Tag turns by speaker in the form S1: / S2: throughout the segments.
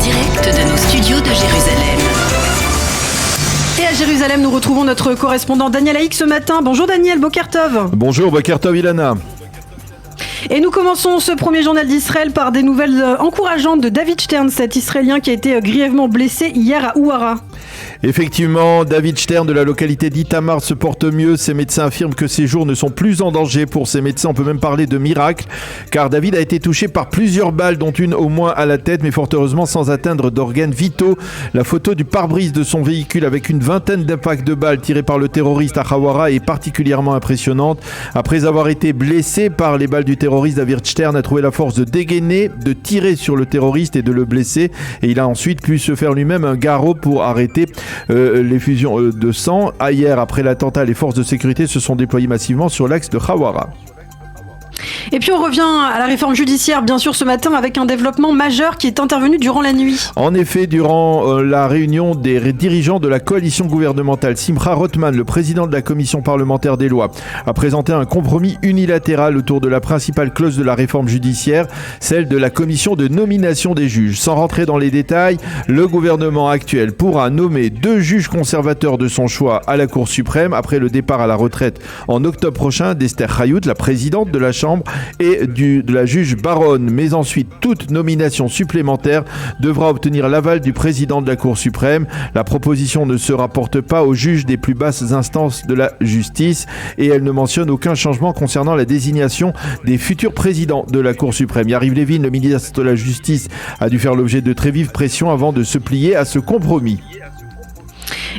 S1: direct de nos studios de Jérusalem.
S2: Et à Jérusalem, nous retrouvons notre correspondant Daniel Haïk ce matin. Bonjour Daniel, Boker Tov.
S3: Bonjour, Boker Tov Ilana.
S2: Et nous commençons ce premier journal d'Israël par des nouvelles encourageantes de David Stern, cet Israélien qui a été grièvement blessé hier à Ouara.
S3: Effectivement, David Stern de la localité d'Itamar se porte mieux. Ses médecins affirment que ses jours ne sont plus en danger. Pour ces médecins, on peut même parler de miracle, car David a été touché par plusieurs balles, dont une au moins à la tête, mais fort heureusement sans atteindre d'organes vitaux. La photo du pare-brise de son véhicule avec une vingtaine d'impacts de balles tirés par le terroriste à Hawara est particulièrement impressionnante. Après avoir été blessé par les balles du terroriste, David Stern a trouvé la force de dégainer, de tirer sur le terroriste et de le blesser. Et il a ensuite pu se faire lui-même un garrot pour arrêter l'effusion de sang. Hier, après l'attentat, les forces de sécurité se sont déployées massivement sur l'axe de Hawara.
S2: Et puis on revient à la réforme judiciaire, bien sûr, ce matin, avec un développement majeur qui est intervenu durant la nuit.
S3: En effet, durant la réunion des dirigeants de la coalition gouvernementale, Simcha Rothman, le président de la commission parlementaire des lois, a présenté un compromis unilatéral autour de la principale clause de la réforme judiciaire, celle de la commission de nomination des juges. Sans rentrer dans les détails, le gouvernement actuel pourra nommer 2 juges conservateurs de son choix à la Cour suprême après le départ à la retraite en octobre prochain d'Esther Hayout, la présidente de la Chambre, et de la juge baronne. Mais ensuite, toute nomination supplémentaire devra obtenir l'aval du président de la Cour suprême. La proposition ne se rapporte pas aux juges des plus basses instances de la justice et elle ne mentionne aucun changement concernant la désignation des futurs présidents de la Cour suprême. Yariv Levin, le ministre de la Justice, a dû faire l'objet de très vives pressions avant de se plier à ce compromis.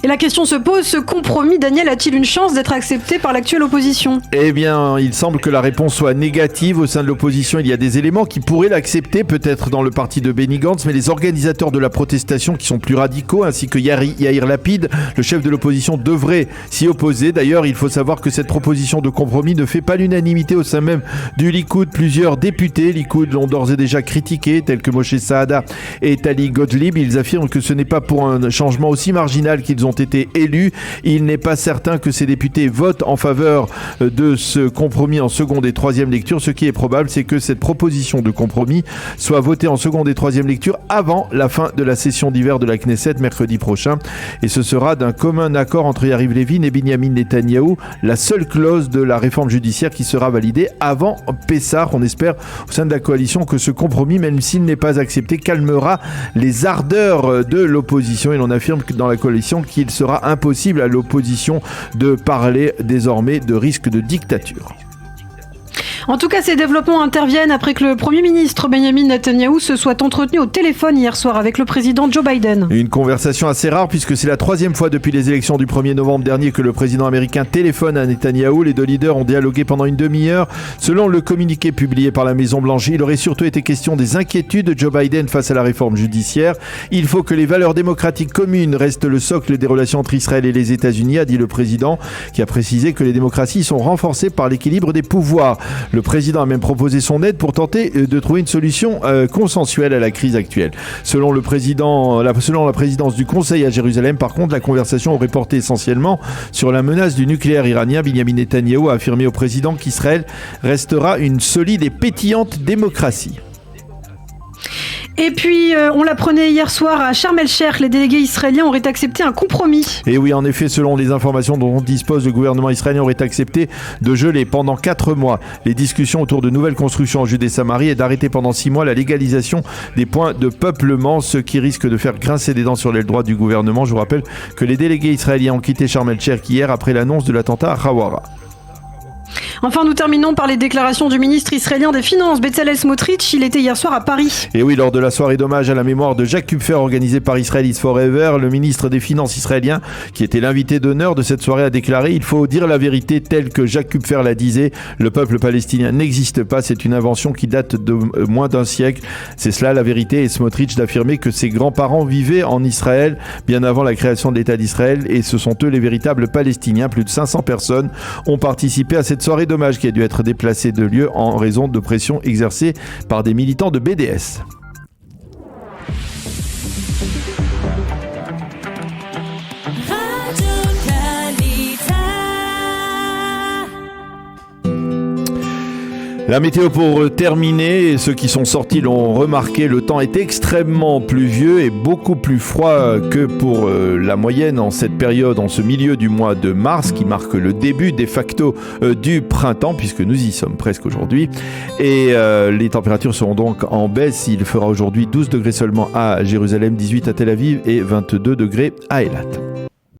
S2: Et la question se pose, ce compromis, Daniel, a-t-il une chance d'être accepté par l'actuelle opposition ?
S3: Eh bien, il semble que la réponse soit négative. Au sein de l'opposition, il y a des éléments qui pourraient l'accepter, peut-être dans le parti de Benny Gantz, mais les organisateurs de la protestation, qui sont plus radicaux, ainsi que Yair Lapid, le chef de l'opposition, devraient s'y opposer. D'ailleurs, il faut savoir que cette proposition de compromis ne fait pas l'unanimité au sein même du Likoud. Plusieurs députés Likoud l'ont d'ores et déjà critiqué, tels que Moshe Saada et Tali Gottlieb. Ils affirment que ce n'est pas pour un changement aussi marginal qu'ils ont été élus. Il n'est pas certain que ces députés votent en faveur de ce compromis en seconde et troisième lecture. Ce qui est probable, c'est que cette proposition de compromis soit votée en seconde et troisième lecture avant la fin de la session d'hiver de la Knesset mercredi prochain. Et ce sera d'un commun accord entre Yariv Levin et Binyamin Netanyahou, la seule clause de la réforme judiciaire qui sera validée avant Pessah. On espère au sein de la coalition que ce compromis, même s'il n'est pas accepté, calmera les ardeurs de l'opposition. Et l'on affirme que dans la coalition qu'il sera impossible à l'opposition de parler désormais de risque de dictature.
S2: En tout cas, ces développements interviennent après que le Premier ministre Benjamin Netanyahou se soit entretenu au téléphone hier soir avec le président Joe Biden.
S3: Une conversation assez rare puisque c'est la 3e fois depuis les élections du 1er novembre dernier que le président américain téléphone à Netanyahou. Les 2 leaders ont dialogué pendant une demi-heure. Selon le communiqué publié par la Maison-Blanche, il aurait surtout été question des inquiétudes de Joe Biden face à la réforme judiciaire. Il faut que les valeurs démocratiques communes restent le socle des relations entre Israël et les États-Unis, a dit le président, qui a précisé que les démocraties sont renforcées par l'équilibre des pouvoirs. Le président a même proposé son aide pour tenter de trouver une solution consensuelle à la crise actuelle. Selon la présidence du Conseil à Jérusalem, par contre, la conversation aurait porté essentiellement sur la menace du nucléaire iranien. Binyamin Netanyahou a affirmé au président qu'Israël restera une solide et pétillante démocratie.
S2: Et puis, on l'apprenait hier soir à Sharm el-Sheikh, les délégués israéliens auraient accepté un compromis.
S3: Et oui, en effet, selon les informations dont dispose le gouvernement israélien, aurait accepté de geler pendant 4 mois les discussions autour de nouvelles constructions en Judée-Samarie et d'arrêter pendant 6 mois la légalisation des points de peuplement, ce qui risque de faire grincer des dents sur l'aile droite du gouvernement. Je vous rappelle que les délégués israéliens ont quitté Sharm el-Sheikh hier après l'annonce de l'attentat à Hawara.
S2: Enfin, nous terminons par les déclarations du ministre israélien des Finances, Bezalel Smotrich. Il était hier soir à Paris.
S3: Et oui, lors de la soirée d'hommage à la mémoire de Jacques Kupfer organisée par Israel is Forever, le ministre des Finances israélien, qui était l'invité d'honneur de cette soirée, a déclaré « Il faut dire la vérité telle que Jacques Kupfer la disait. Le peuple palestinien n'existe pas. C'est une invention qui date de moins d'un siècle. C'est cela la vérité. » Et Smotrich d'affirmer que ses grands-parents vivaient en Israël bien avant la création de l'État d'Israël et ce sont eux les véritables Palestiniens. Plus de 500 personnes ont participé à cette soirée d'hommage qui a dû être déplacée de lieu en raison de pression exercée par des militants de BDS. La météo pour terminer, ceux qui sont sortis l'ont remarqué, le temps est extrêmement pluvieux et beaucoup plus froid que pour la moyenne en cette période, en ce milieu du mois de mars, qui marque le début de facto du printemps, puisque nous y sommes presque aujourd'hui. Et les températures seront donc en baisse. Il fera aujourd'hui 12 degrés seulement à Jérusalem, 18 à Tel Aviv et 22 degrés à Eilat.